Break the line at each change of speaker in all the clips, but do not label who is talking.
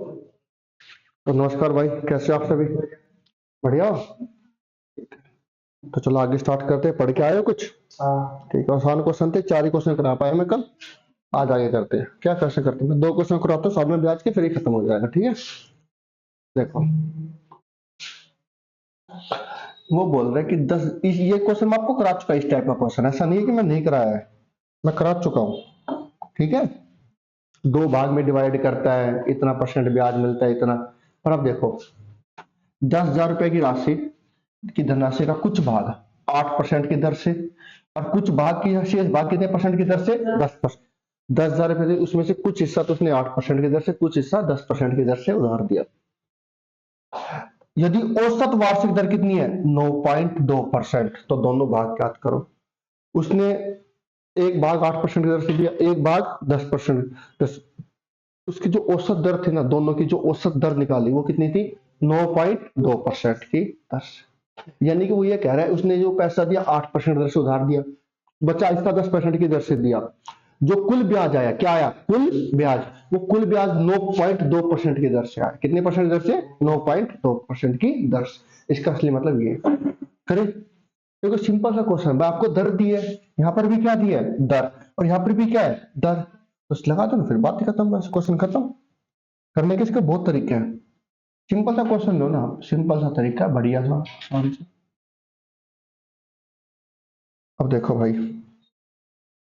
तो नमस्कार भाई, कैसे हो आप सभी? बढ़िया हो? तो चलो आगे स्टार्ट करते हैं। पढ़ के आए हो कुछ? हाँ। ठीक है, आसान क्वेश्चन थे, 4 ही क्वेश्चन करा पाया मैं कल। आज आगे करते हैं। क्या कैसे करते हैं, मैं 2 क्वेश्चन कराता हूँ साथ में ब्याज के, फिर ही खत्म हो जाएगा। ठीक है, देखो। वो बोल रहे हैं कि 10 ये क्वेश्चन मैं आपको करा चुका, इस टाइप का क्वेश्चन। ऐसा नहीं है कि मैं नहीं कराया है, मैं करा चुका हूँ। ठीक है, 2 भाग में डिवाइड करता है, इतना परसेंट ब्याज मिलता है, इतना। पर अब देखो, 10,000 रुपए की राशि की धनराशि का कुछ भाग 8% की दर से, और कुछ भाग की शेष भाग कितने परसेंट की दर से? 10%। 10,000 रुपए थे, उसमें से कुछ हिस्सा तो उसने 8% की दर से, कुछ हिस्सा 10% की दर से उधार दिया। यदि औसत वार्षिक दर कितनी है? 9.2%। तो दोनों भाग ज्ञात करो। उसने एक भाग 8% की दर से दिया, एक भाग 10%। उसकी जो औसत दर थी ना, दोनों की जो औसत दर निकाली वो कितनी थी? 9.2% की दर से। यानी कि वो ये कह रहा है, उसने जो पैसा दिया 8% दर से उधार दिया, बचा इसका 10% की दर से दिया। जो कुल ब्याज आया, क्या आया? कुल ब्याज। वो कुल ब्याज 9.2% की दर से आया। कितने परसेंट दर से? 9.2% की दर से। इसका असली मतलब ये है। करें, देखो सिंपल सा क्वेश्चन है, आपको दर दी है, यहाँ पर भी क्या दी है? दर। और यहाँ पर भी क्या है? दर। तो लगा दो ना, फिर बात ही खत्म, बस क्वेश्चन खत्म। करने के इसके बहुत तरीके हैं। सिंपल सा क्वेश्चन लो ना, सिंपल सा तरीका, बढ़िया सा, आसान से। अब देखो भाई,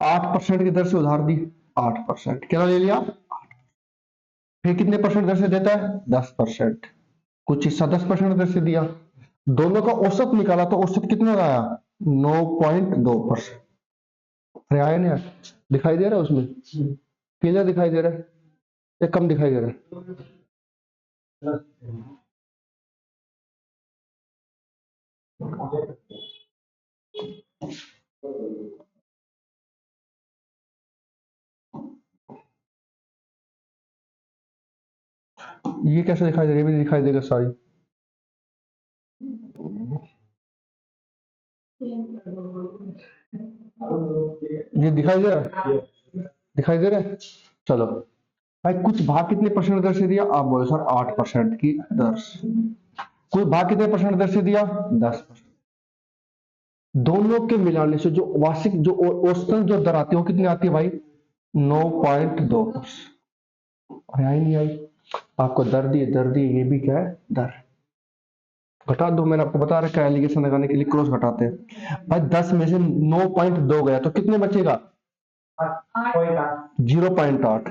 8% की दर से उधार दी, 8% क्या ले लिया? फिर कितने परसेंट दर से देता है? 10%। कुछ हिस्सा 10% दर से दिया। दोनों का औसत निकाला तो औसत कितना आया? 9.2%। अरे आया नहीं? दिखाई दे रहा है उसमें? क्लियर दिखाई दे रहा है या कम दिखाई दे रहा है? ये कैसे दिखाई दे रही है? ये भी दिखाई देगा सारी। ये दिखाई दे रहा है? दिखाई दे रहा है? चलो भाई, कुछ भाग कितने परसेंट दर से दिया? आप बोले सर 8% की दर से। कुल भाग कितने परसेंट दर से दिया? 10%। दोनों के मिलाने से जो वार्षिक जो औसतन जो दर आती है वो कितनी आती है भाई? 9.2%। आई नहीं आई? आपको दर दी, ये भी क्या है? दर। घटा दो, मैंने आपको बता रखा है, एलिगेशन लगाने के लिए क्रॉस घटाते हैं भाई। 10 में से 9.2 गया तो कितने बचेगा? 0.8।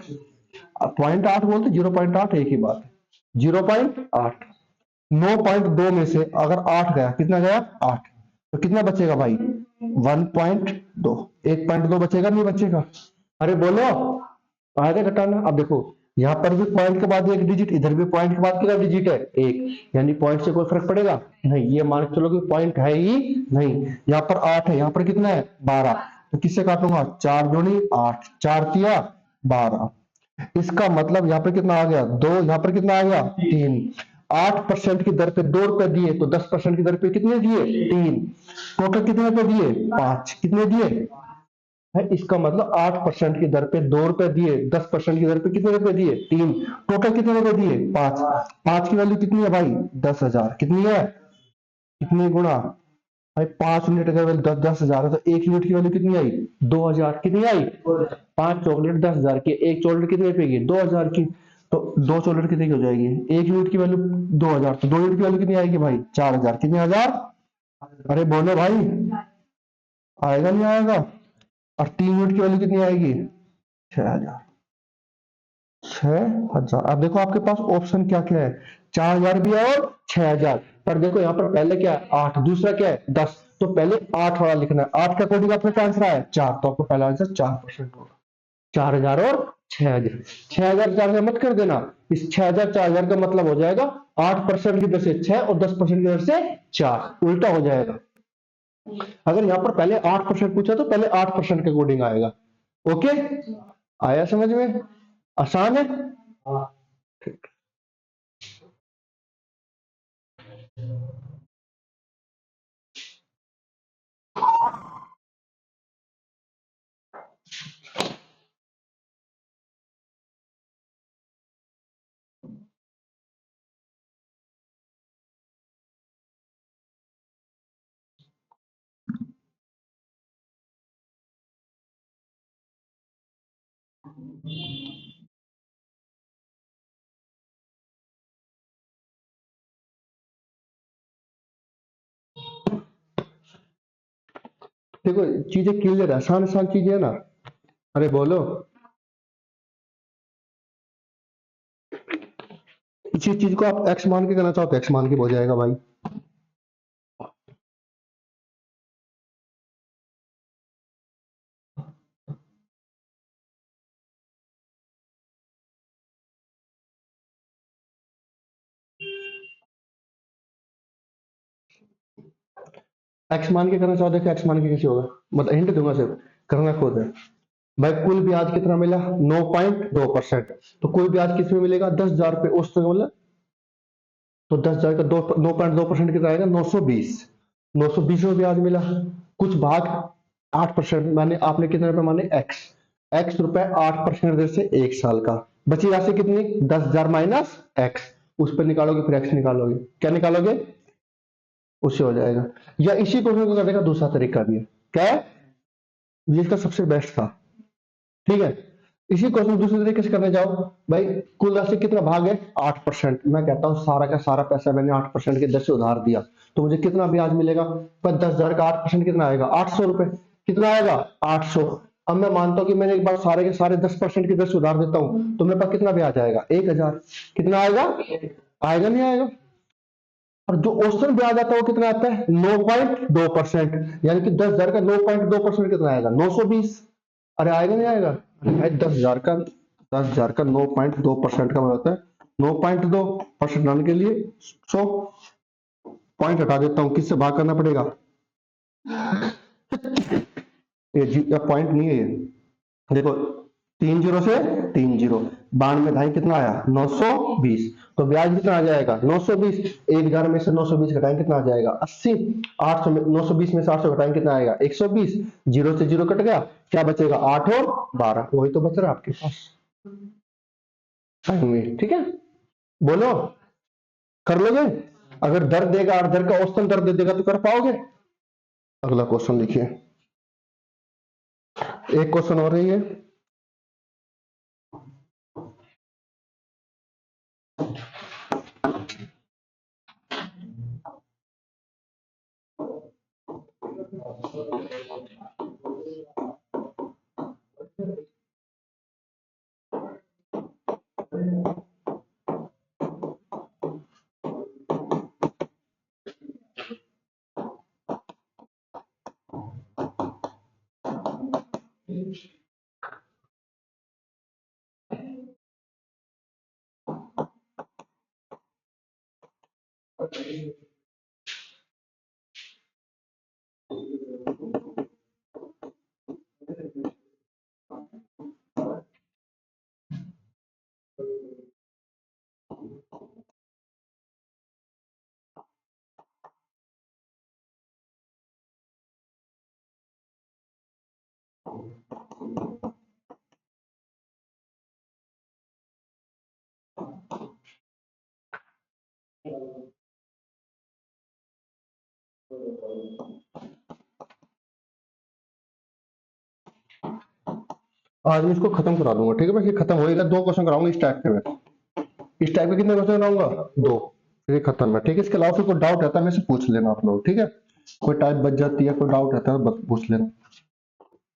0.8 बोलते, 0.8 एक ही बात है। 0.8। 9.2 में से अगर 8 गया, कितना गया? 8। तो कितना बचेगा भाई? 1.2। 1.2 बचेगा नहीं बचेगा? अरे बोलो, आगे घटाना। अब देखो, यहाँ पर भी पॉइंट के बाद एक डिजिट, इधर भी पॉइंट के बाद कितना डिजिट है? एक। यानी पॉइंट से कोई फर्क पड़ेगा नहीं, ये मान के चलो कि पॉइंट है ही नहीं। यहाँ पर 8 है, यहाँ पर कितना है? 12। तो किससे काटूंगा? 4 दूनी 8, 4 तिया 12। इसका मतलब यहाँ पर कितना आ गया? 2। यहाँ पर कितना आ गया? 3। 8% की दर पे 2 रुपए दिए, तो 10% की दर पे कितने दिए? 3। टोटल कितने रुपए दिए? 5। कितने दिए है? इसका मतलब 8% की दर पे 2 रुपए दिए, 10% की दर पे कितने रुपए दिए? 3। टोटल कितने रुपए दिए? 5। 5 की वैल्यू कितनी है भाई? 10,000। कितनी है? कितनी गुणा भाई? 5 यूनिट का वैल्यू 10,000 है, तो 1 यूनिट की वैल्यू कितनी आई? 2,000। कितनी आई? 5 चॉकलेट 10,000 की, एक चॉकलेट कितने रुपए की? 2,000 की। तो 2 चॉकलेट कितने की हो जाएगी? 1 यूनिट की वैल्यू 2,000, तो 2 यूनिट की वैल्यू कितनी आएगी भाई? 4,000। कितने हजार? अरे बोलो भाई, आएगा नहीं आएगा? और 3 यूनिट की वैल्यू कितनी आएगी? 6,000। 6,000। अब देखो आपके पास ऑप्शन क्या क्या है, 4,000 भी है और 6,000। पर देखो यहाँ पर पहले क्या है? 8, दूसरा क्या है? 10। तो पहले 8 वाला लिखना है। 8 के अकॉर्डिंग आपका क्या आंसर है? 4। तो आपको पहला आंसर 4% होगा। 4,000 और 6,000। 6,000 4,000 मत कर देना। इस 6,000 4,000 का मतलब हो जाएगा 8% की दर से 6 और 10% की दर से 4, उल्टा हो जाएगा। अगर यहाँ पर पहले 8% पूछा तो पहले 8% के अकॉर्डिंग आएगा। ओके, आया समझ में? आसान है। देखो चीजें क्लियर है, आसान आसान चीजें है ना। अरे बोलो। इसी चीज को आप एक्स मान के करना चाहो तो एक्स मान के हो जाएगा भाई। एक्स मान के करना चाहो, देखो एक्स मान के कैसे होगा, मतलब हिंट दूंगा, सिर्फ करना खुद है। भाई कुल ब्याज कितना मिला, 9.2%। तो कुल ब्याज किस में मिलेगा, 10,000 रुपये उस तक मतलब। तो 10,000 का 9.2% कितना आएगा, 920। 920 में ब्याज मिला, कुछ भाग 8%, माने आपने कितने रुपए माने, एक्स। एक्स रुपए 8% दर से 1 साल का। बची राशि कितनी, 10,000 माइनस एक्स। उस पर निकालोगे फिर एक्स निकालोगे, क्या निकालोगे, उससे हो जाएगा। या इसी क्वेश्चन को करने का दूसरा तरीका भी है, क्या है, ये इसका सबसे बेस्ट था। ठीक है, इसी क्वेश्चन दूसरे तरीके से करने जाओ। भाई कुल राशि कितना भाग है, 8%। मैं कहता हूँ सारा का सारा पैसा मैंने 8% के दर से उधार दिया, तो मुझे कितना ब्याज मिलेगा। पर 10,000 का 8% कितना आएगा, 800 रुपए। कितना आएगा, 800। अब मैं मानता हूँ कि मैंने एक बार सारे के सारे 10% की दर से उधार देता हूँ, तो मेरे पास कितना ब्याज आएगा, 1,000। कितना आएगा, आएगा नहीं आएगा। और जो औसतन ब्याज आता है वो कितना आता है, 9.2%। यानी कि 10,000 का 9.2% कितना आएगा, 920। अरे आएगा नहीं आएगा। अरे भाई 10,000 का 9.2% का मतलब होता है 9.2% लाने के लिए 100 पॉइंट हटा देता हूँ, किससे भाग करना पड़ेगा, ये जी पॉइंट नहीं है ये। देखो 3 जीरो से 3 जीरो, 92 कितना आया, 920। तो ब्याज कितना आ जाएगा, 920। 1,000 में से 920 घटाएं कितना आ जाएगा, 80। 800 में 920 में से 800 घटाएं कितना आएगा, 120। जीरो से जीरो कट गया, क्या बचेगा, 8 और 12, वही तो बच रहा है आपके पास टाइम में। ठीक है, बोलो, कर लोगे। अगर दर देगा और दर का औसतन दर दे देगा तो कर पाओगे। अगला क्वेश्चन देखिए, एक क्वेश्चन और है ये। आज मैं इसको खत्म करा दूंगा, ठीक है भाई, ये खत्म होएगा, 2 क्वेश्चन कराऊंगा इस टाइप के मैं। इस टाइप के कितने क्वेश्चन कराऊंगा, 2। फिर ये खत्म है, ठीक है। इसके अलावा फिर कोई डाउट रहता है मेरे से पूछ लेना आप लोग, ठीक है। कोई टाइप बच जाती है, कोई डाउट रहता है पूछ लेना,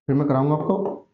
फिर मैं कराऊंगा आपको।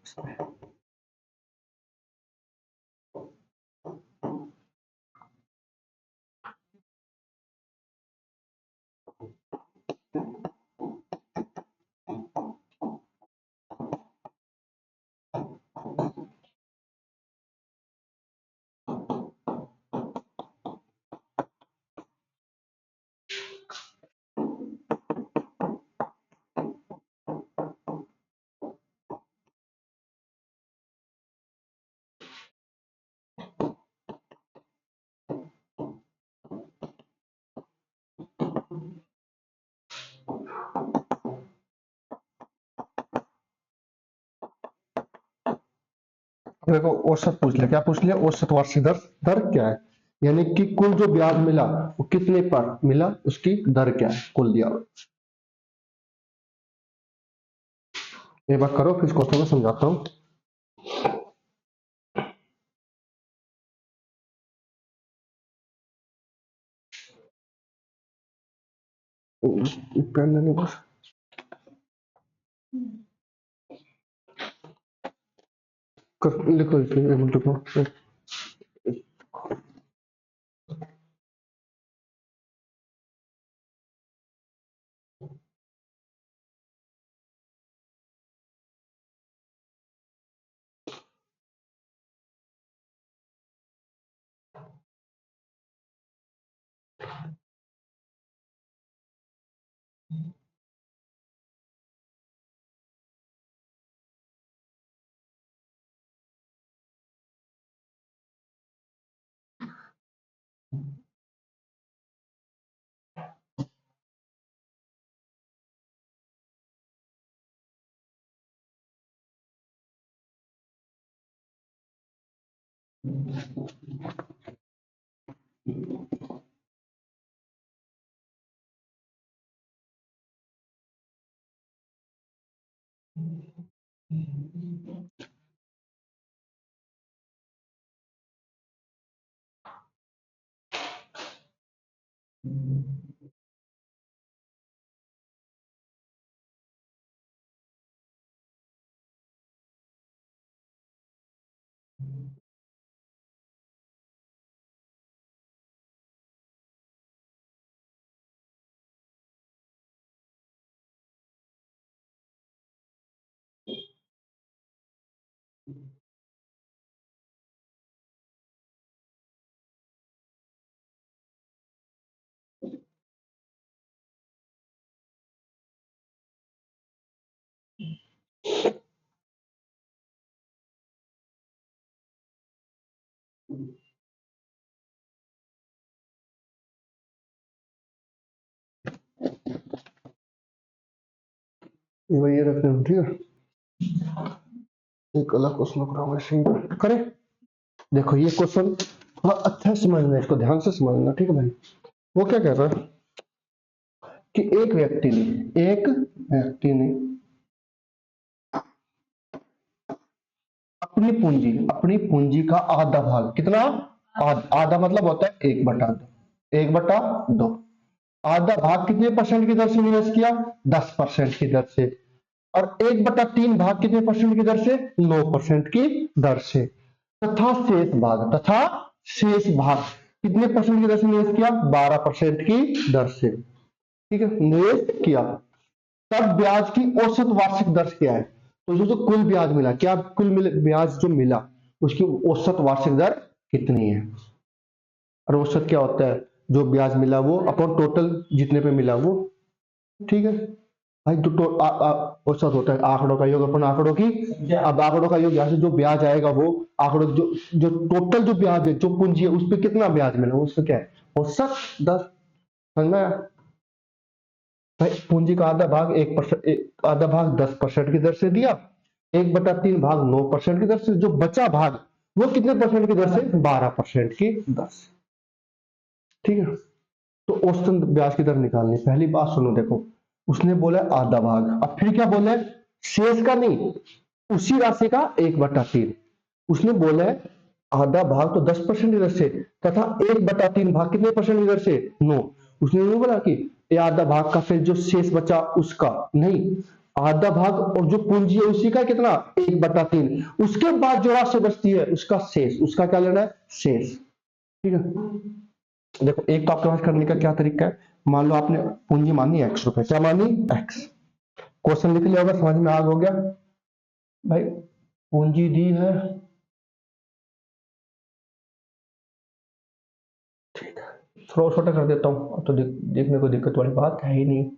देखो औसत पूछ लिया, क्या पूछ लिया, औसत वार्षिक दर। दर क्या है, यानी कि कुल जो ब्याज मिला वो कितने पर मिला, उसकी दर क्या है, कुल दिया। एक बार करो, फिर क्वेश्चन में समझाता हूँ। पेन नहीं बस लिखो लिखो। ये रखने हैं, ठीक है। एक अलग क्वेश्चन करें। देखो ये क्वेश्चन थोड़ा अच्छा समझना है, इसको ध्यान से समझना, ठीक है भाई। वो क्या कह रहा है कि एक व्यक्ति ने अपनी पूंजी का आधा भाग, कितना? आधा मतलब होता है 1/2, 1/2। आधा भाग कितने परसेंट की दर से निवेश किया? 10% की दर से। और 1/3 भाग कितने परसेंट की दर से? 9% की दर से। तथा शेष भाग कितने परसेंट की दर से निवेश किया? 12% की दर से, ठीक है, निवेश किया। तब ब्याज की औसत वार्षिक दर क्या है? तो जो कुल ब्याज मिला, क्या ब्याज जो मिला उसकी औसत वार्षिक दर कितनी है? और औसत क्या होता है? जो ब्याज मिला वो अपॉन टोटल जितने पे मिला वो, ठीक है भाई। तो औसत होता है आंकड़ों का योग अपन आंकड़ों की। अब आंकड़ों का योग यहाँ से जो ब्याज आएगा वो आंकड़ों जो जो टोटल जो ब्याज है, जो पूंजी है, उस पर कितना ब्याज मिला उसका क्या है? औसत दर। समझ में आया भाई? पूंजी का आधा भाग 1%, आधा भाग 10% की दर से दिया, 1/3 भाग 9% की दर से, जो बचा भाग वो कितने परसेंट की दर से? 12% की दर से, ठीक है। तो औसतन ब्याज की दर निकालनी। पहली बात सुनो, देखो उसने बोला आधा भाग, अब फिर क्या बोला है? शेष का नहीं, उसी राशि का 1/3। उसने बोला है आधा भाग तो 10% की दर से, तथा 1/3 भाग कितने परसेंट की दर से? 9। उसने नहीं बोला कि ये आधा भाग का फिर जो शेष बचा उसका, नहीं, आधा भाग और जो पूंजी है उसी का कितना? 1/3। उसके बाद जो राशि बचती है उसका शेष, उसका क्या लेना है? शेष, ठीक है। देखो एक तो आपके पास करने का क्या तरीका है, मान लो आपने पूंजी मानी ₹X, क्या मानी? X। क्वेश्चन लिख लिया होगा, समझ में आ हो गया भाई। पूंजी दी है, ठीक है, थोड़ा छोटा कर देता हूं, अब तो देखने को दिक्कत वाली बात है ही नहीं।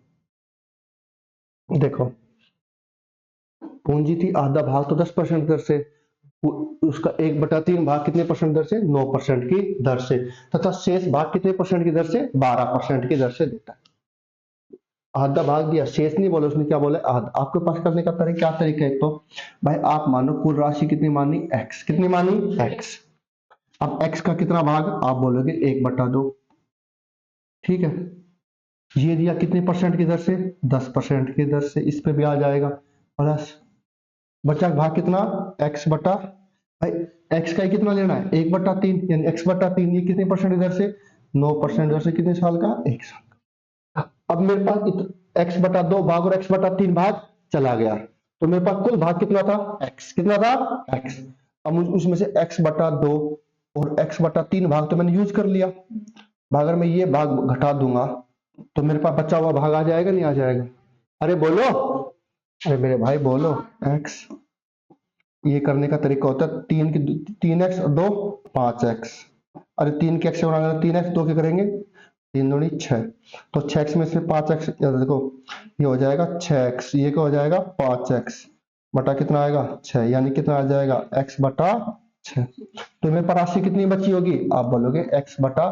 देखो पूंजी थी, आधा भाग तो 10% दर से, उसका 1/3 भाग कितने परसेंट दर से? 9% की दर से, तथा शेष भाग कितने परसेंट की दर से? 12% की दर से देता है। आधा भाग दिया, शेष नहीं बोला उसने, क्या बोला? आधा। आपके पास करने का तरीका क्या तरीका है? तो भाई आप मानो कुल राशि कितनी मानी? X। कितनी मानी? X। अब X का कितना भाग? आप बोलोगे 1/2, ठीक है। ये दिया कितने परसेंट की दर से? 10% की दर से। इस पे ब्याज आएगा प्लस बचा भाग कितना? X बटा, भाई X का ही कितना लेना है? 1/3, यानी X/3। ये कितने परसेंट की दर से? 9% दर से। कितने साल का? 1 साल। अब मेरे पास x बटा 2 भाग और x बटा 3 भाग चला गया, तो मेरे पास कुल भाग कितना था, x कितना था, x। अब उसमें से x बटा 2 और x बटा 3 भाग तो मैंने यूज कर लिया। अगर मैं ये भाग घटा दूंगा तो मेरे पास बचा हुआ भाग आ जाएगा नहीं आ जाएगा? अरे बोलो, अरे मेरे भाई बोलो। x, ये करने का तरीका होता है 3x और 2 5x। अरे 3 के x से बना 3x, 2 के करेंगे 3 दूनी 6, तो 6x में से 5x, देखो ये हो जाएगा 6x, ये क्या हो जाएगा 5x बटा कितना आएगा 6, यानी कितना आ जाएगा x बटा 6। तो मेरे पास राशि कितनी बची होगी, आप बोलोगे x बटा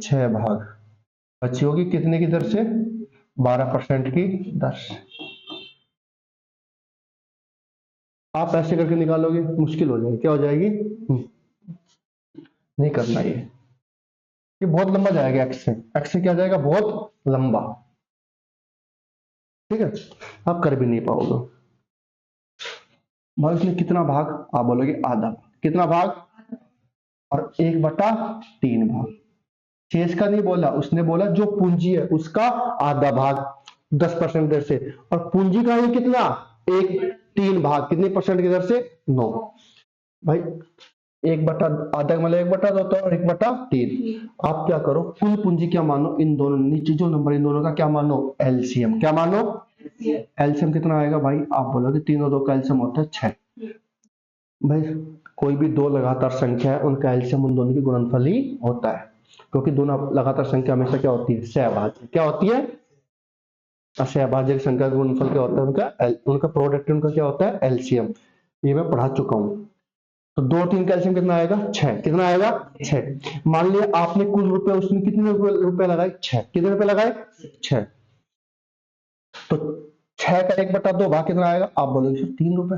6 भाग बची होगी कितने की दर से, 12% की दर से। आप ऐसे करके निकालोगे मुश्किल हो जाएगी, क्या हो जाएगी, नहीं करना ये बहुत लंबा जाएगा, एक्स से क्या जाएगा, बहुत लंबा, ठीक है, आप कर भी नहीं पाओगे। भाई उसने कितना भाग, आप बोलोगे आधा, कितना भाग, और 1/3 भाग, शेष का नहीं बोला, उसने बोला जो पूंजी है उसका आधा भाग 10% दर से, और पूंजी का ही कितना, 1/3 भाग, कितने परसेंट की दर से, 9। भाई 1/, आधा मतलब 1/2 होता है और 1/3। आप क्या करो, कुल पूंजी क्या मानो, इन दोनों नीचे जो नंबर इन दोनों का क्या मानो, एलसीएम, क्या मानो, एलसीएम कितना आएगा भाई, आप बोलोगे 3 और 2 का एलसीएम होता है 6। भाई कोई भी दो लगातार संख्या है उनका एलसीएम उन दोनों की गुणनफल ही होता है, क्योंकि दोनों लगातार संख्या हमेशा क्या होती है, सहभाज्य, क्या होती है, सहभाज्य की संख्या का गुणनफल क्या होता है, उनका प्रोडक्ट उनका क्या होता है, एलसीएम। ये मैं पढ़ा चुका हूं। तो 2 और 3 का एलसीएम कितना आएगा, 6, कितना आएगा 6। मान लिया आपने कुल रुपए उसमें कितने रुपए लगाए, 6, कितने रुपए लगाए, 6, तो 6 का 1/2 भाग कितना आएगा, आप बोलोगे 3 रुपए।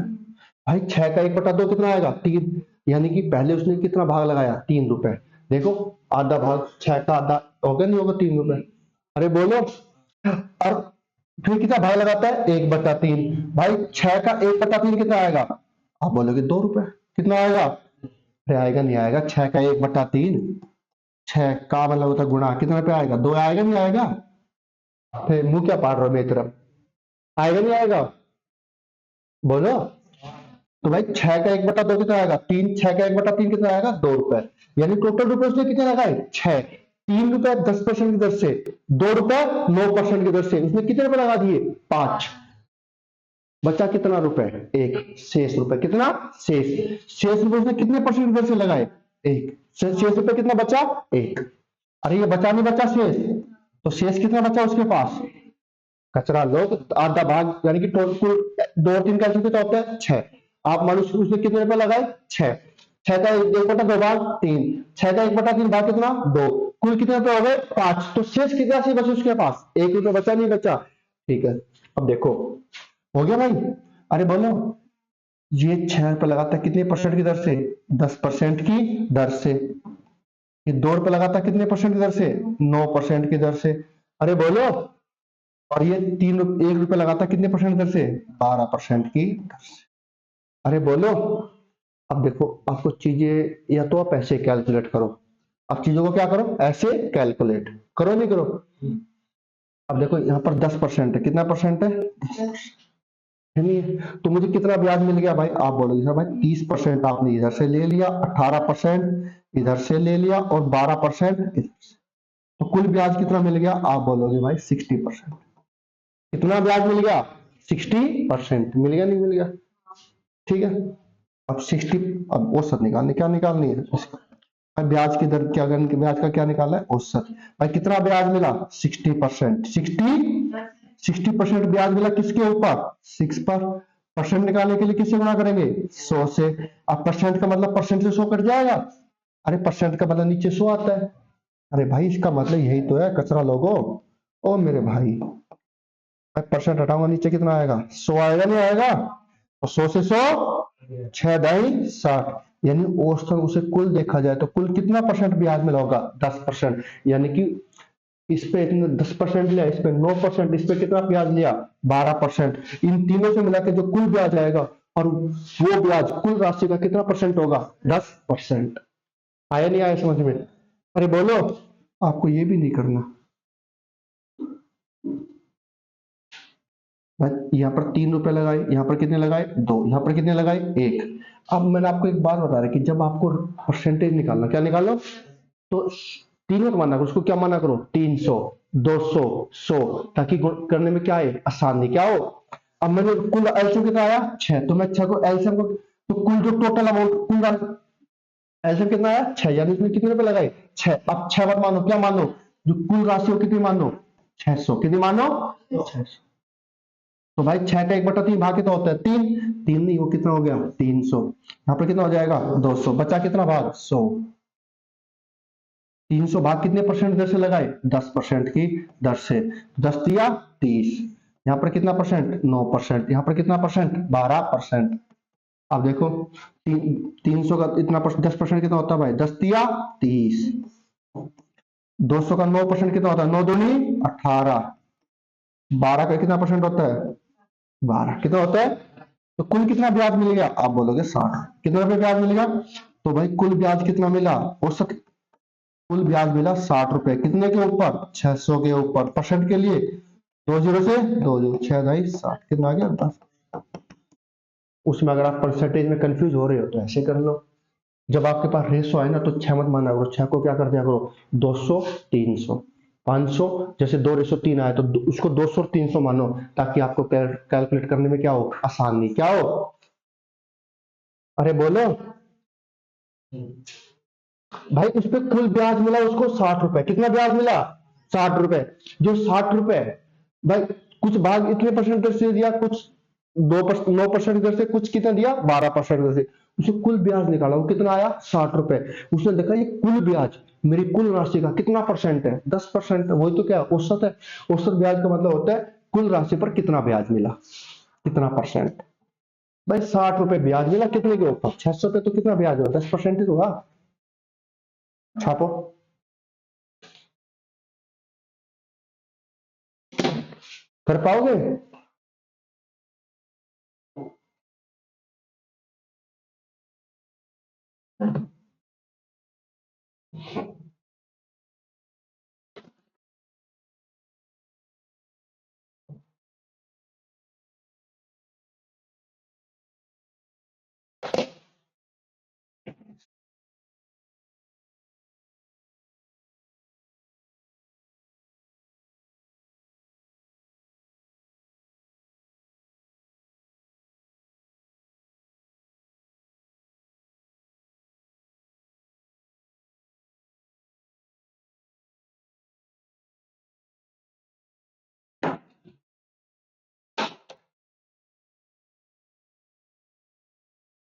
भाई 6 का 1/2 कितना आएगा, 3, यानी कि पहले उसने कितना भाग लगाया, 3 रुपए। देखो आधा भाग 6 का आधा होगा नहीं होगा, 3 रुपए। अरे बोलो, और फिर कितना भाग लगाता है, 1/3। भाई 6 का 1/3 कितना आएगा, आप बोलोगे 2 रुपए, कितना आएगा, अरे आएगा नहीं आएगा, 6 का 1/3, 6 का मतलब होता है गुणा, कितना पे आएगा, 2 आएगा नहीं आएगा, फिर मुंह क्या पाड़ रहे हो मेरी तरफ, आएगा नहीं आएगा, बोलो। तो भाई 6 का 1/2 कितना आएगा, 3, 6 का 1/3 कितना आएगा, 2 रुपए। यानी टोटल रुपए उसने कितने लगाए, 6, 3 रुपए 10% की दर से, 2 रुपए 9% की दर से, उसने कितने रुपए लगा दिए, 5। बचा कितना रुपए, 1, शेष रुपए, कितना, शेष रुपए उसने कितने परसेंट की दर से लगाए, 1, शेष रुपए कितना बचा, 1। अरे ये बचा नहीं बचा शेष, तो शेष कितना बचा उसके पास, कचरा लो तो आधा भाग, यानी कि टोटल 2 और 3 का कितना होता है, 6। आप मान लो उसने कितने रुपए लगाए, 6, 6 का 1/2 भाग 3, 6 का 1/3 भाग कितना, 2, कुल कितने रुपए हो गए, 5। तो शेष कितना से बचे उसके पास, 1 रुपए बचा नहीं बचा, ठीक है। अब देखो हो गया भाई, अरे बोलो, ये 6 रुपए लगाता है कितने परसेंट की दर से, 10% की दर से। ये 2 रुपए लगाता है कितने परसेंट की दर से, 9% की दर से। अरे बोलो, और ये 1 रुपए लगाता है कितने परसेंट दर से, 12% की दर से। अरे बोलो, अब देखो आपको चीजें, या तो आप ऐसे कैलकुलेट करो, अब चीजों को क्या करो, ऐसे कैलकुलेट करो, नहीं करो। अब देखो यहाँ पर 10% है, कितना परसेंट है नहीं है, तो मुझे कितना ब्याज मिल गया भाई, आप बोलोगे सर भाई 30% आपने इधर से ले लिया, 18% इधर से ले लिया और 12% इधर से, तो कुल ब्याज कितना मिल गया, आप बोलोगे भाई 60%। कितना ब्याज मिल गया, 60% मिल गया, नहीं मिल गया, ठीक है। अब 60, अब औसत निकालनी, क्या निकालनी है उसका, भाई ब्याज की दर क्या करनी, ब्याज का क्या निकालना है, औसत। भाई कितना ब्याज मिला, 60%, 60% ब्याज मिला किसके ऊपर, 6 पर। परसेंट निकालने के लिए किससे गुणा करेंगे, 100 से। अब परसेंट का मतलब परसेंट से 100 कट जाएगा, अरे परसेंट का मतलब नीचे 100 आता है। अरे भाई इसका मतलब यही तो है कचरा लोगो, ओ मेरे भाई, परसेंट हटाऊंगा नीचे कितना आएगा, 100 आएगा नहीं आएगा, तो 100 से 100, 6 दाई 60, यानी औसतन उसे कुल देखा जाए तो कुल कितना परसेंट ब्याज मिला होगा, 10%। यानी कि इस पे इतने 10% लिया, इस पे 9%, इस पे कितना ब्याज लिया, 12%। इन तीनों से मिला के जो कुल ब्याज आएगा, और वो ब्याज कुल राशि का कितना परसेंट होगा, 10%। आया नहीं आया समझ में, अरे बोलो, आपको ये भी नहीं करना, भाई यहाँ पर 3 रुपए लगाए, यहाँ पर कितने लगाए 2, यहाँ पर कितने लगाए 1। अब मैंने आपको एक बात बता रहा कि जब आपको परसेंटेज निकालना, क्या निकालो, तो तीन मत माना करो, उसको क्या माना करो 300, 200, 100, ताकि करने में क्या है आसानी, क्या हो। अब मैंने कुल एलसीएम कितना आया 6, तो मैं 6 को एलसीएम को, तो कुल जो टोटल अमाउंट कुल एलसीएम कितना आया 6, यानी इसमें कितने रुपए लगाए 6। अब 6 मत मानो, क्या मानो, जो कुल राशि हो कितनी मानो 600, कितनी मानो 600। तो भाई 6 का 1/3 भाग कितना होता है 3, 3 नहीं, वो कितना हो गया 300। यहाँ पर कितना हो जाएगा 200, बचा कितना भाग 100। 300 भाग कितने परसेंट दर से लगाए 10% की दर से, 10 दिया 30। यहाँ पर कितना परसेंट 9%, यहाँ पर कितना परसेंट 12%। अब देखो 300 का इतना 10% कितना होता है भाई, 10 दिया 30। 200 का 9% कितना होता है, 9 दूनी 18। 12 का कितना परसेंट होता है 12, कितना होता है। तो कुल कितना ब्याज मिलेगा, आप बोलोगे 60। कितना रुपए ब्याज मिलेगा, तो भाई कुल ब्याज कितना मिला, औसत कुल ब्याज मिला 60 रुपए, कितने के ऊपर 600 के ऊपर। परसेंट के लिए 20 से 20, 6 60, कितना आ गया 10। उसमें अगर आप परसेंटेज में कंफ्यूज हो रहे हो तो ऐसे कर लो, जब आपके पास रेशो आए ना तो 6 मत माना करो, 6 को क्या कर दिया करो 200, 300, 500। जैसे 2:3 आया तो उसको 200 और 300 मानो, ताकि आपको कैलकुलेट करने में क्या हो आसानी, क्या हो। अरे बोलो भाई, उस पे कुल ब्याज मिला उसको 60 रुपए, कितना ब्याज मिला 60 रुपए। जो 60 रुपए भाई, कुछ भाग इतने परसेंट दर से दिया, कुछ 9% दर से, कुछ कितना दिया 12% दर से। उसे कुल ब्याज निकाला, वो कितना आया 60 रुपए। उसने देखा ये कुल ब्याज मेरी कुल राशि का कितना परसेंट है 10%, वही तो क्या औसत है। औसत ब्याज का मतलब होता है कुल राशि पर कितना ब्याज मिला, कितना परसेंट। भाई 60 रुपए ब्याज मिला कितने के ऊपर 600 पे, तो कितना ब्याज हुआ 10% ही तो हुआ। छापो, कर पाओगे।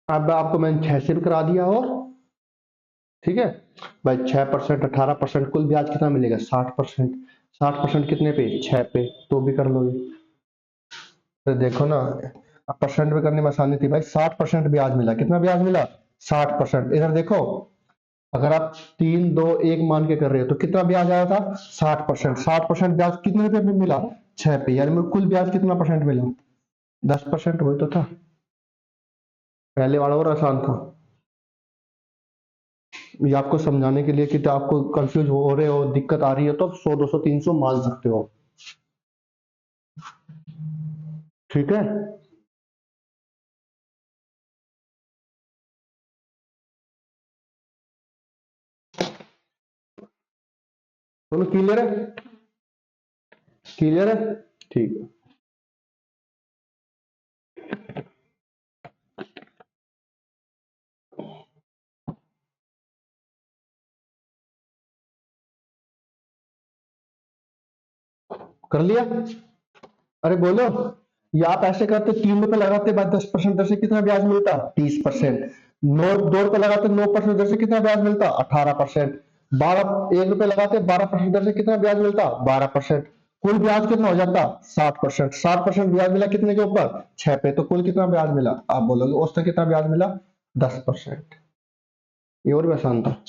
अब आपको मैंने 6 से भी करा दिया, और ठीक है भाई 6%, 18%, कुल ब्याज कितना मिलेगा 60%। 60% कितने पे 6 पे, तो भी कर लोगे। तो देखो ना, परसेंट में करने में आसानी थी भाई, 60% ब्याज मिला, कितना ब्याज मिला 60%। इधर देखो, अगर आप 3 2 1 मान के कर रहे हो तो कितना ब्याज आया था 60%। 60% ब्याज कितने रुपए में मिला 6 पे, यानी मेरे कुल ब्याज कितना परसेंट मिला 10%, वही तो था। पहले वाला और आसान था। ये आपको समझाने के लिए कि तो आपको कंफ्यूज हो रहे हो, दिक्कत आ रही है, तो आप 100 200 300 मान सकते हो, ठीक है। दोनों क्लियर है, क्लियर है, ठीक है। कर लिया, अरे बोलो। ये आप ऐसे करते 3 रुपए लगाते बाद 10% दर से कितना ब्याज मिलता 30%। 2 रुपए लगाते 9% दर से कितना ब्याज मिलता 18%। 1 रुपए लगाते 12% दर से कितना ब्याज मिलता 12%। कुल ब्याज कितना हो जाता 60%। 60% ब्याज मिला कितने के ऊपर 6 पे, तो कुल कितना ब्याज मिला, आप बोलोगे औसतन कितना ब्याज मिला 10%। ये और भी आसान था।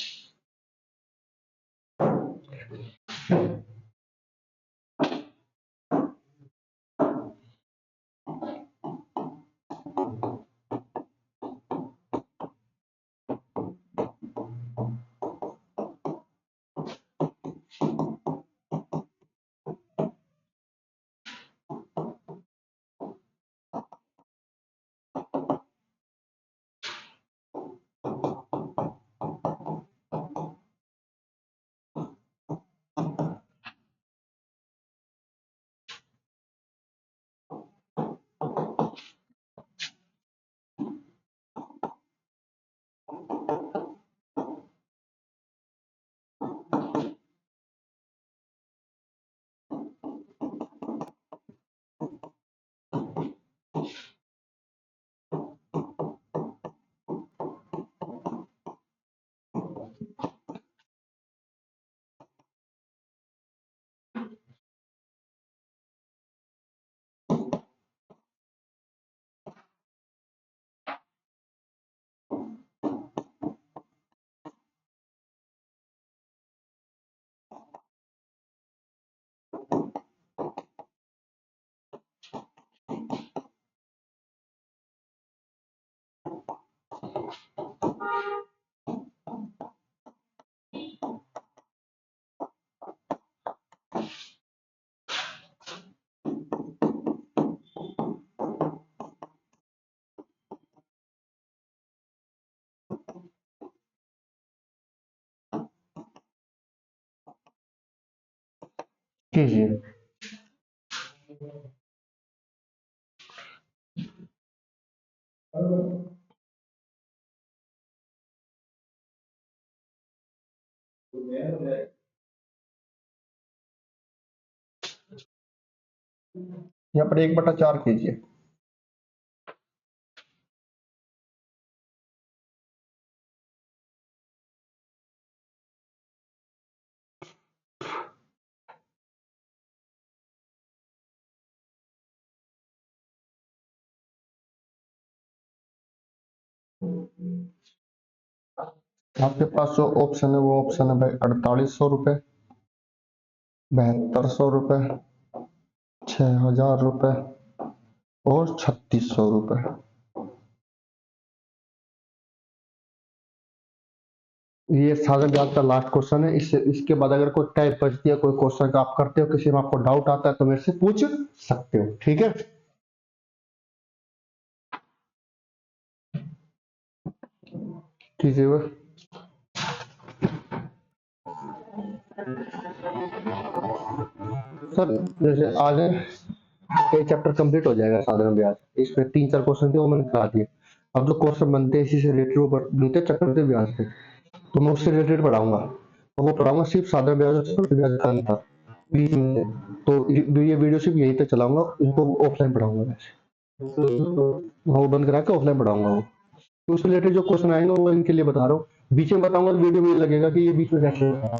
कीजिए। यहाँ पर 1/4 कीजिए। आपके पास जो ऑप्शन है वो ऑप्शन है भाई 4800 रुपये, 7200 रुपये, 6000 रुपये और 3600 रुपये। ये सारे ब्याज का लास्ट क्वेश्चन है। इससे इसके बाद अगर कोई टाइप बचती है, कोई क्वेश्चन आप करते हो, किसी में आपको डाउट आता है तो मेरे से पूछ सकते हो, ठीक है। कीजिए। सर जैसे आज एक चैप्टर कंप्लीट हो जाएगा साधारण ब्याज, इसमें 3-4 क्वेश्चन थे वो मैंने करा दिए। अब जो क्वेश्चन बनते हैं इसी से रिलेटेड ऊपर बनते हैं चक्रवृद्धि ब्याज पे, तो मैं उससे रिलेटेड पढ़ाऊंगा। तो वो पढ़ाऊंगा सिर्फ साधारण ब्याज और चक्रवृद्धि ब्याज का अंतर। तो ये वीडियो सिर्फ यहीं तक चलाऊंगा, इनको ऑफलाइन पढ़ाऊंगा वैसे। तो वो बंद करा के ऑफलाइन पढ़ाऊंगा वो। तो उससे रिलेटेड जो क्वेश्चन आएंगे वो इनके लिए बता रहा हूँ। बीच में बताऊंगा तो वीडियो में ये लगेगा कि ये बीच में कैसे होगा।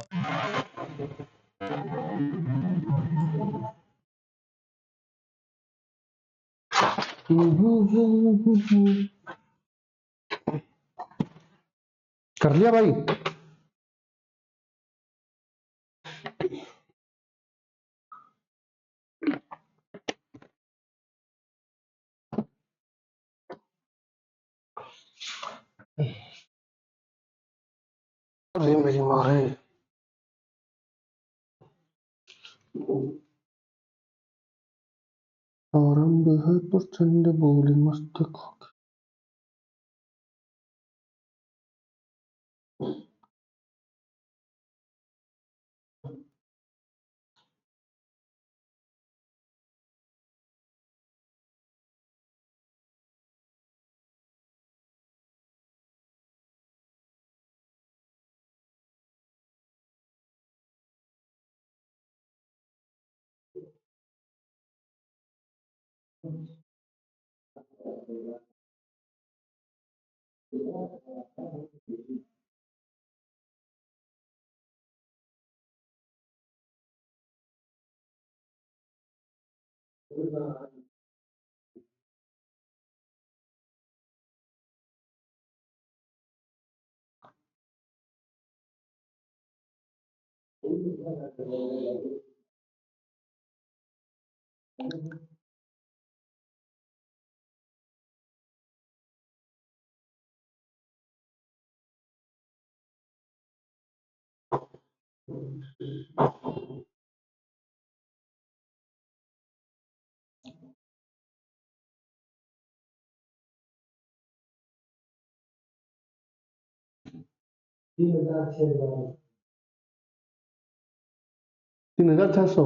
कर लिया भाई। अरे मेरी माँ है। आरंभ है प्रचंड बोली मस्तक। तीन हजार 600।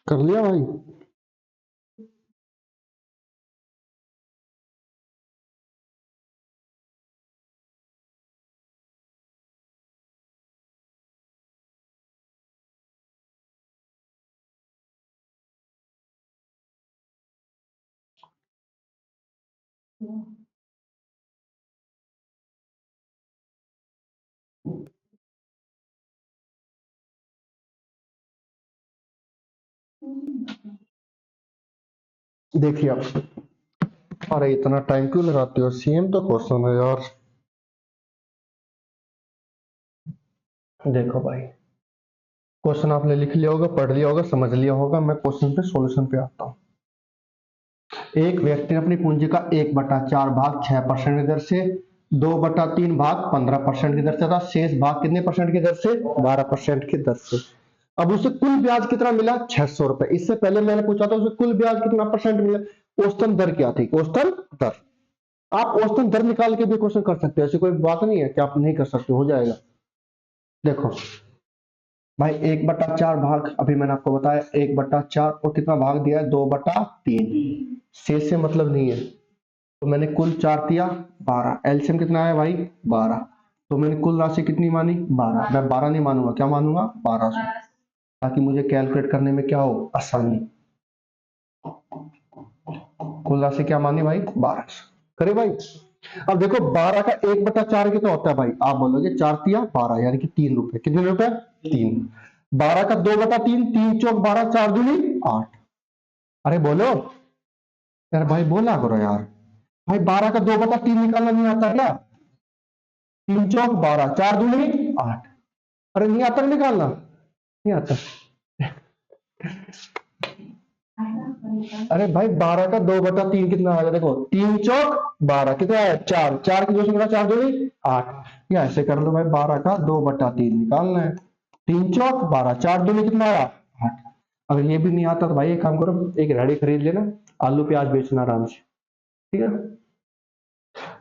कर लिया भाई? देखिए आप, अरे इतना टाइम क्यों लगाते हो, सेम तो क्वेश्चन है यार। देखो भाई, क्वेश्चन आपने लिख लिया होगा, पढ़ लिया होगा, समझ लिया होगा। मैं क्वेश्चन पे सॉल्यूशन पे आता हूँ। एक व्यक्ति ने अपनी पूंजी का 1/4 भाग 6% की दर से, 2/3 भाग 15% की दर से तथा शेष भाग कितने परसेंट की दर से? 12% की दर से। अब उसे कुल ब्याज कितना मिला? 600 रुपए। इससे पहले मैंने पूछा था उसे कुल ब्याज कितना परसेंट मिला। औसतन दर क्या थी? औसतन दर। आप औसतन दर निकाल के भी क्वेश्चन कर सकते हो, ऐसी कोई बात नहीं है कि आप नहीं कर सकते, हो जाएगा। देखो भाई, 1/4 भाग, अभी मैंने आपको बताया 1/4, और कितना भाग दिया है? 2/3। शेष से मतलब नहीं है, तो मैंने कुल 4 दिया 12। एलसीएम कितना है भाई? 12। तो मैंने कुल राशि कितनी मानी? 12। मैं 12 नहीं मानूंगा, क्या मानूंगा? 1200, ताकि मुझे कैलकुलेट करने में क्या हो? आसानी। कुल राशि क्या मानी भाई? 1200। करे भाई? अब देखो 12 का 1/4 कितना होता है भाई? आप बोलोगे 4 तिया 12, यानी कि 3 रुपए। कितने रुपए? 3। 12 का 2/3, 3 × 4 = 12, 4 × 2 = 8। अरे बोलो यार भाई, बोला करो यार। भाई 12 का 2/3 निकालना नहीं आता क्या? 3 × 4 = 12, 4 × 2 = 8। अरे नहीं आता निकालना? नहीं आता? अरे भाई 12 का 2/3 कितना आ गया? देखो 3 × 4 = 12, कितना है? 4, 4 की 2 से गुणा, 4 × 2 = 8। या ऐसे कर लो भाई, 12 का 2/3 निकालना है। 3 × 4 = 12, 4 × 2 कितना आया? 8। अगर ये भी नहीं आता तो भाई एक काम करो, एक रेडी खरीद लेना, आलू प्याज बेचना आराम से। ठीक है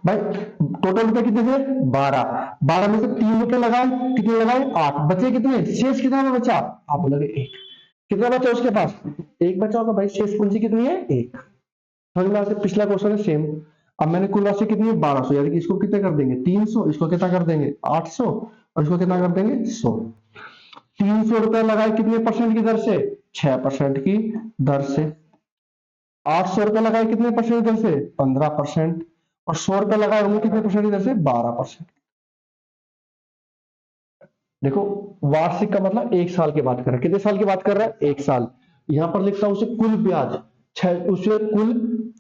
भाई। टोटल रुपए कितने थे? 12। 12 में से 3 रुपए लगाए, कितने लगाए? 8। बचे कितने? शेष कितना में बचा? आप बोलोगे 1। कितना बचा उसके पास? 1 बचा होगा भाई। शेष पूंजी कितनी है? 1। समझ में? से पिछला क्वेश्चन है सेम। अब मैंने कुल राशि कितनी है? 1200, यानी कि इसको कितने कर देंगे? 300। इसको कितना कर देंगे? 800। और इसको कितना कर देंगे? 100। 300 रुपए लगाए कितने परसेंट की दर से? 6% की दर से। 800 रुपए लगाए कितने परसेंट की दर से? 15%। और 100 रुपए लगाए होंगे कितने परसेंट की दर से? 12%। देखो, वार्षिक का मतलब 1 साल की बात कर रहा है। कितने साल की बात कर रहा है? 1 साल। यहां पर लिखता हूं उसे कुल ब्याज, उसे कुल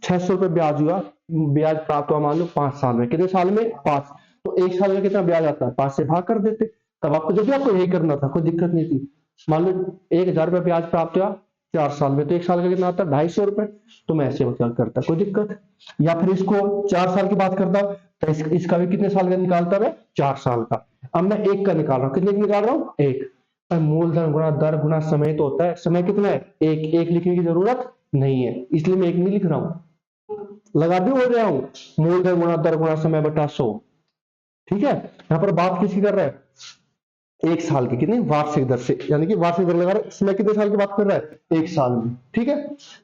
600 रुपए ब्याज हुआ। ब्याज प्राप्त हुआ मान लो 5 साल में। कितने साल में? 5। तो 1 साल में कितना ब्याज आता है? 5 से भाग कर देते। तब आपको, जब भी आपको यही करना था, कोई दिक्कत नहीं थी। मान लो 1,000 रुपए ब्याज प्राप्त हुआ 4 साल में, तो 1 साल का कितना आता है? 250 रुपए। तो मैं ऐसे करता, कोई दिक्कत? या फिर इसको 4 साल की बात करता, तो इसका भी कितने साल का निकालता मैं? 4 साल का। अब मैं 1 का निकाल रहा हूं। कितने का निकाल रहा हूं? 1। मूलधन गुणा दर गुणा समय तो होता है। समय कितना है? 1। 1 लिखने की जरूरत नहीं है, इसलिए मैं 1 नहीं लिख रहा हूं, लगा भी हो रहा हूं। मूलधन गुणा दर गुणा समय बटा 100। ठीक है, यहां पर बात किसकी कर रहा है? 1 साल की। कितनी? वार्षिक दर से, यानी कि वार्षिक दर लगा रहा है। इसमें कितने साल की बात कर रहा है? 1 साल में। ठीक है,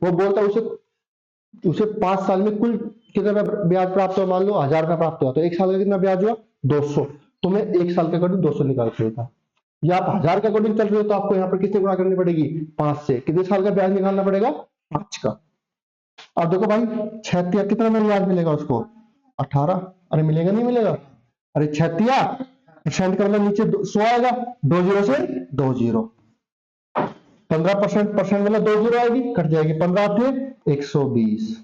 वो बोलता है उसे उसे 5 साल में कुल कितना ब्याज प्राप्त हुआ? मान लो 1,000 रुपया प्राप्त हुआ, तो 1 साल का कितना ब्याज हुआ? 200। तो मैं 1 साल के अकॉर्डिंग 200 निकाल देता। या आप 1,000 के अकॉर्डिंग चल रहे हो, तो आपको यहाँ पर किससे गुणा करनी पड़ेगी? 5 से। कितने साल का ब्याज निकालना पड़ेगा? 5 का। अब देखो भाई, 6 कितना में ब्याज मिलेगा उसको? 18। अरे मिलेगा नहीं मिलेगा? अरे 6 परसेंट का मतलब नीचे 100 आएगा, 20 से 20। 15% परसेंट मतलब 20 आएगी, कट जाएगी। 15 × 120।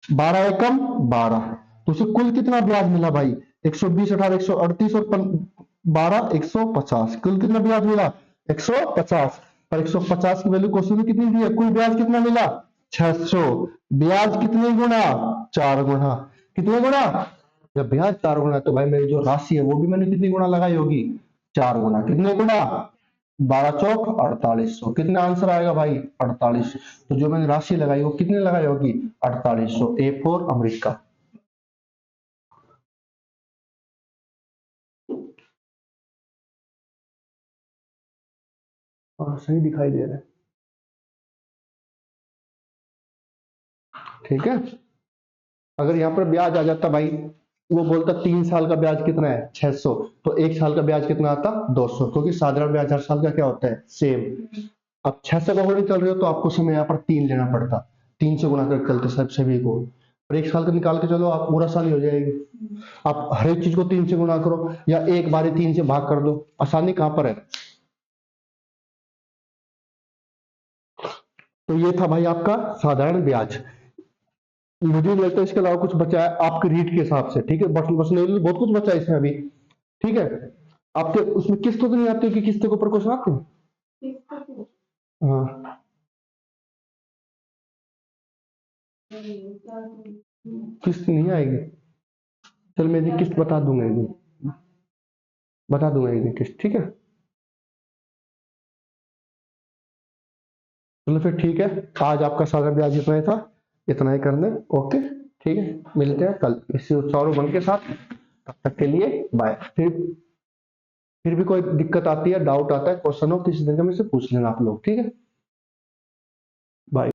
12 एकम 12। तो उसे कुल कितना ब्याज मिला भाई? 120, 18, 138 और 12, 150। कुल कितना ब्याज मिला? 150। और 150 की वैल्यू क्वेश्चन में कितनी दी है? कुल ब्याज कितना मिला? 600। ब्याज कितने गुना? 4 गुना। कितने गुना? जब ब्याज 4 गुना है, तो भाई मेरी जो राशि है वो भी मैंने कितनी गुना लगाई होगी? 4 गुना। कितने गुना? 12 चौक 4800। कितना आंसर आएगा भाई? 4800। तो जो मैंने राशि लगाई वो कितने लगाई होगी? 4800। A4 America. और सही दिखाई दे रहा है, ठीक है। अगर यहाँ पर ब्याज आ जाता भाई, वो बोलता 3 साल का ब्याज कितना है 600, तो 1 साल का ब्याज कितना आता 200, क्योंकि साधारण ब्याज हर साल का क्या होता है सेम। अब 600 का होल्डिंग चल रही हो तो आपको समय यहाँ पर 3 लेना पड़ता, 3 से गुना कर चलते सब सभी को। और 1 साल का निकाल के चलो, आप पूरा साल ही हो जाएगी। आप हर एक चीज को 3 से गुना करो या एक बारी 3 से भाग कर दो, आसानी कहाँ पर है। तो ये था भाई आपका साधारण ब्याज। मुझे नहीं लगता इसके अलावा कुछ बचा है आपके रीट के हिसाब से, ठीक है। बट बस नहीं, बहुत कुछ बचा है इसमें अभी, ठीक है। आपके उसमें किस्त तो नहीं आती कि किस्त के ऊपर क्वेश्चन आते हैं? हाँ, किस्त नहीं आएगी। चल मैं ये किस्त बता दूंगा एक दिन, बता दूंगा एक दिन किस्त, ठीक है। चलो फिर ठीक है, आज आपका साधारण ब्याज इतना ही था, इतना ही करना है, ओके। ठीक है, मिलते हैं कल इसी उत्साह बन के साथ। तब तक के लिए बाय। फिर भी कोई दिक्कत आती है, डाउट आता है, क्वेश्चन हो किसी दिन का, मुझसे पूछ लेना आप लोग, ठीक है।